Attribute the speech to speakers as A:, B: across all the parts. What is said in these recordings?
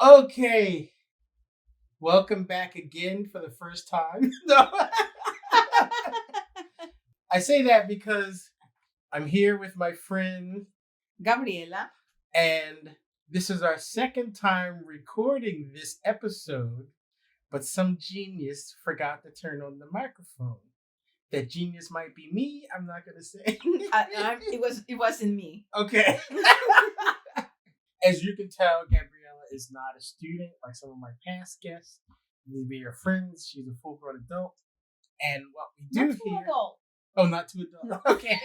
A: Okay. Welcome back again for the first time. No. I say that because I'm here with my friend
B: Gabriela.
A: and this is our second time recording this episode, but some genius forgot to turn on the microphone. That genius might be me. I'm not gonna say.
B: It wasn't me.
A: Okay. As you can tell, Gabriela is not a student like some of my past guests. We are friends. She's a full-grown adult. And what we do
B: Not too
A: here...
B: adult.
A: Oh, not too adult.
B: No.
A: Okay.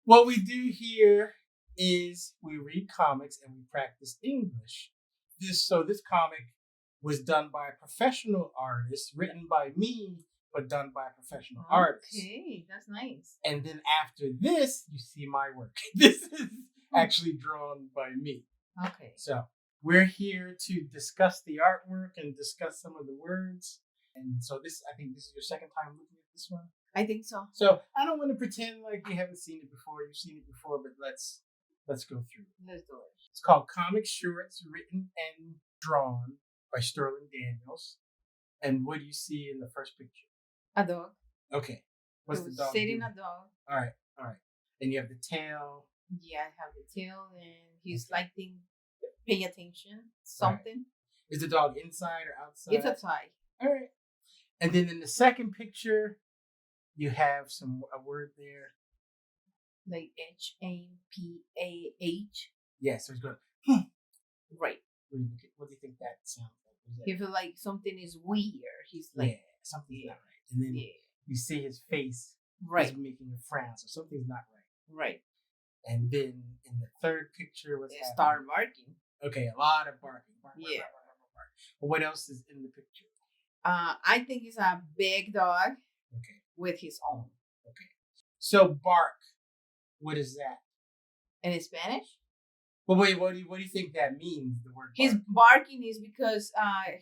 A: What we do here is we read comics and we practice English. This comic was done by a professional artist, written by me, but done by a professional artist.
B: Okay, that's nice.
A: And then after this, you see my work. This is actually drawn by me.
B: Okay.
A: So we're here to discuss the artwork and discuss some of the words. And so I think this is your second time looking at this one.
B: I think so.
A: So I don't want to pretend like you haven't seen it before. You've seen it before, but let's go through it.
B: Let's do it.
A: It's called Comic Shorts, written and drawn by Sterling Daniels. And what do you see in the first picture?
B: A dog.
A: Okay. What's the dog
B: sitting
A: doing?
B: a dog.
A: All right. And you have the tail.
B: Yeah, I have the tail, and he's like pay attention. Something.
A: Right. Is the dog inside or outside?
B: It's outside.
A: All right. And then in the second picture, you have a word there.
B: Like HAMPAH.
A: Yeah, so he's going,
B: Right.
A: What do you think that sounds like?
B: He feels like something is weird. He's like,
A: something's not right. And then you see his face.
B: Right.
A: He's making a frown, so something's not right.
B: Right.
A: And then in the third picture, what's happening?
B: Start barking.
A: Okay, a lot of barking. Bark. But what else is in the picture?
B: I think it's a big dog.
A: Okay.
B: With his own.
A: Okay. So bark. What is that?
B: In Spanish?
A: But wait, what do you think that means? The word bark?
B: His barking is because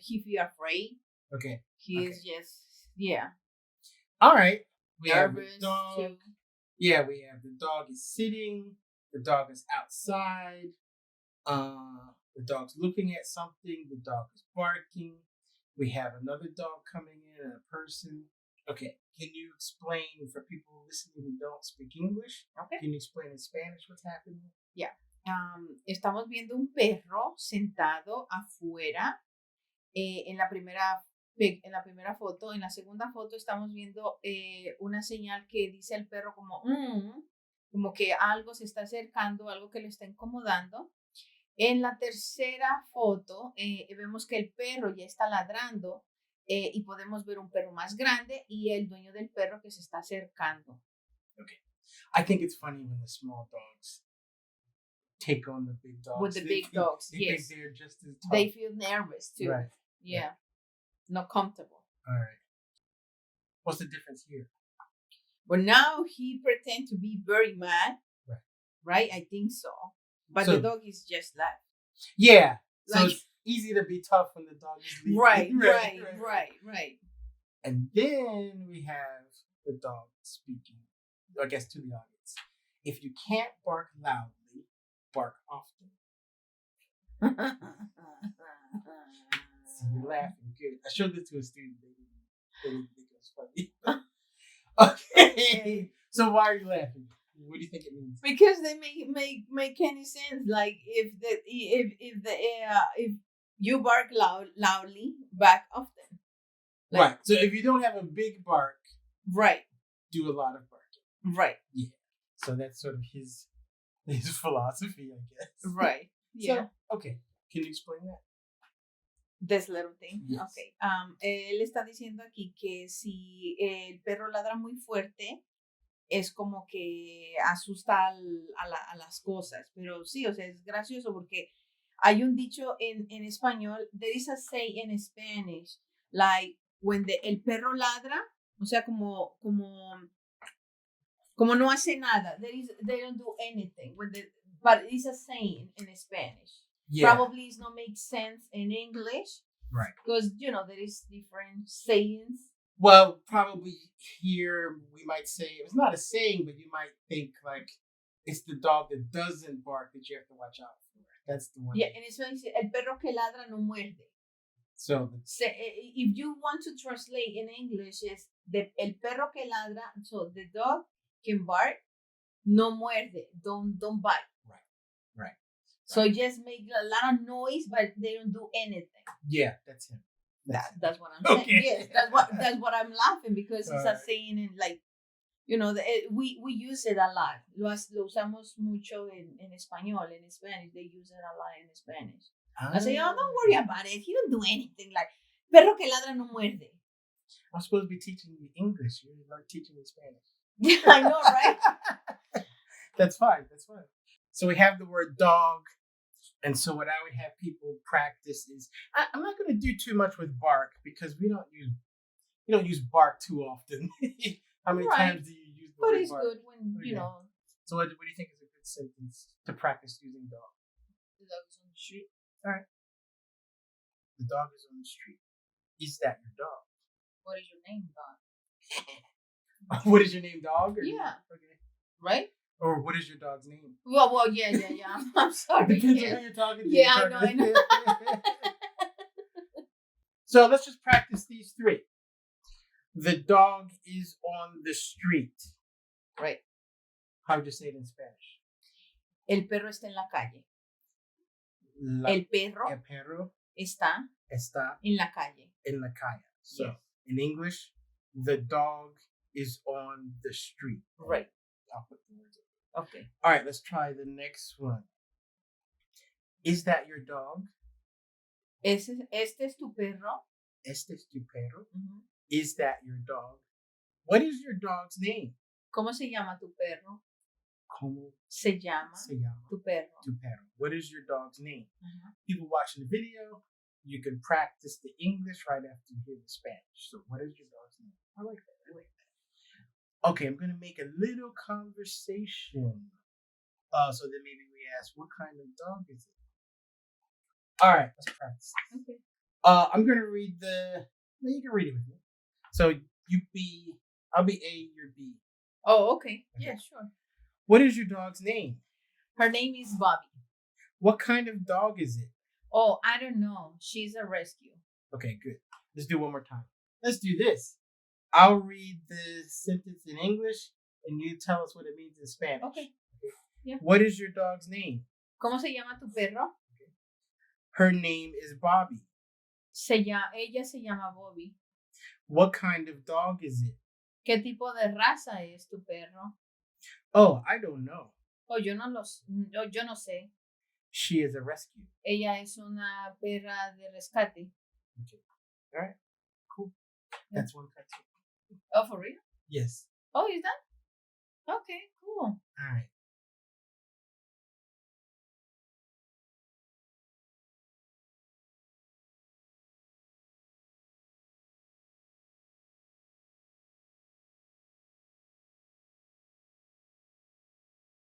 B: he feel afraid.
A: Okay.
B: He is just
A: All right. We
B: nervous
A: have the dog.
B: too.
A: Yeah, we have the dog is sitting. The dog is outside. The dog's looking at something. The dog is barking. We have another dog coming in and a person. Okay, can you explain for people listening who don't speak English?
B: Okay.
A: Can you explain in Spanish what's happening?
B: Yeah. Estamos viendo un perro sentado afuera en la primera foto. En la segunda foto estamos viendo una señal que dice al perro como que algo se está acercando, algo que le está incomodando. En la tercera foto vemos que el perro ya está ladrando y podemos ver un perro más grande y el dueño del perro que se está acercando.
A: Okay. I think it's funny when the small dogs take on the big dogs.
B: With the big dogs,
A: they
B: yes.
A: think they're just as tough.
B: They feel nervous too.
A: Right.
B: Yeah. Not comfortable.
A: All right. What's the difference here?
B: Well, now he pretends to be very mad. Right? I think so. But the dog is just that.
A: Yeah. So it's easy to be tough when the dog is leaving.
B: Right.
A: And then we have the dog speaking, I guess, to the audience. If you can't bark loudly, bark often. So you're laughing. Good. I showed this to a student. They didn't think it was funny. Okay. So why are you laughing? What do you think it means?
B: Because they make any sense. Like if you bark loudly, bark often.
A: Like, right. So if you don't have a big bark, do a lot of barking.
B: Right.
A: Yeah. So that's sort of his philosophy, I guess.
B: Right. Yeah.
A: So, okay. Can you explain that?
B: This little thing.
A: Yes.
B: Okay. Él está diciendo aquí que si el perro ladra muy fuerte, es como que asusta a las cosas. Pero sí, o sea, es gracioso porque hay un dicho en español, there is a say in Spanish, like, when el perro ladra, o sea, como no hace nada, they don't do anything, but it's a saying in Spanish. Yeah. Probably it's not make sense in English.
A: Right.
B: Because, there is different sayings.
A: Well, probably here we might say, it's not a saying, but you might think like it's the dog that doesn't bark that you have to watch out for. That's the one.
B: Yeah, en eso dice, el perro que ladra no muerde.
A: So,
B: if you want to translate in English, es el perro que ladra, so the dog can bark, no muerde, don't bite.
A: Right.
B: So just make a lot of noise, but they don't do anything.
A: Yeah, that's him.
B: That's what I'm saying.
A: Okay.
B: Yes, that's what I'm laughing because it's a saying in like, you know, we use it a lot. Lo usamos mucho en español, en Spanish. They use it a lot in Spanish. I say, oh, don't worry about it. He don't do anything. Like, perro que ladra no muerde.
A: I'm supposed to be teaching you English. You're not teaching me Spanish.
B: I know, right?
A: That's fine. So we have the word dog. And so what I would have people practice is, I'm not going to do too much with bark because we don't use bark too often. How many times do you use the word bark? But
B: it's good when, you know.
A: So what do you think is a good sentence to practice using dog?
B: The dog is on the street.
A: All right. The dog is on the street. Is that your dog?
B: What is your name, dog?
A: What is your name, dog?
B: Yeah.
A: Okay.
B: Right?
A: Or what is your dog's name?
B: Well, yeah. I'm sorry.
A: Depends on who you're talking to.
B: Yeah, I know.
A: So let's just practice these three. The dog is on the street.
B: Right.
A: How would you say it in Spanish?
B: El perro está en la calle. El perro está en la calle.
A: En la calle. So, yes. In English, the dog is on the street.
B: Right.
A: I'll put the words up.
B: Okay.
A: All right, let's try the next one. Is that your dog?
B: Este es tu perro.
A: Este es tu perro.
B: Uh-huh.
A: Is that your dog? What is your dog's name?
B: ¿Cómo se llama tu perro?
A: ¿Cómo
B: se llama tu perro?
A: Tu perro. What is your dog's name?
B: Uh-huh.
A: People watching the video, you can practice the English right after you hear the Spanish. So what is your dog's name? I like that. Okay, I'm going to make a little conversation. So then maybe we ask, what kind of dog is it? All right, let's practice.
B: Okay.
A: I'm going to read you can read it with me. So I'll be A, you're B.
B: Oh, okay. Yeah, sure.
A: What is your dog's name?
B: Her name is Bobby.
A: What kind of dog is it?
B: Oh, I don't know. She's a rescue.
A: Okay, good. Let's do one more time. Let's do this. I'll read the sentence in English, and you tell us what it means in Spanish.
B: Okay. Yeah.
A: What is your dog's name?
B: ¿Cómo se llama tu perro?
A: Okay. Her name is Bobby.
B: Ella se llama Bobby.
A: What kind of dog is it?
B: ¿Qué tipo de raza es tu perro?
A: Oh, I don't know.
B: Oh, yo no sé.
A: She is a rescue.
B: Ella es una perra de rescate.
A: Okay. All right. Cool. That's one cartoon.
B: Oh, for real?
A: Yes.
B: Oh, is that? Okay.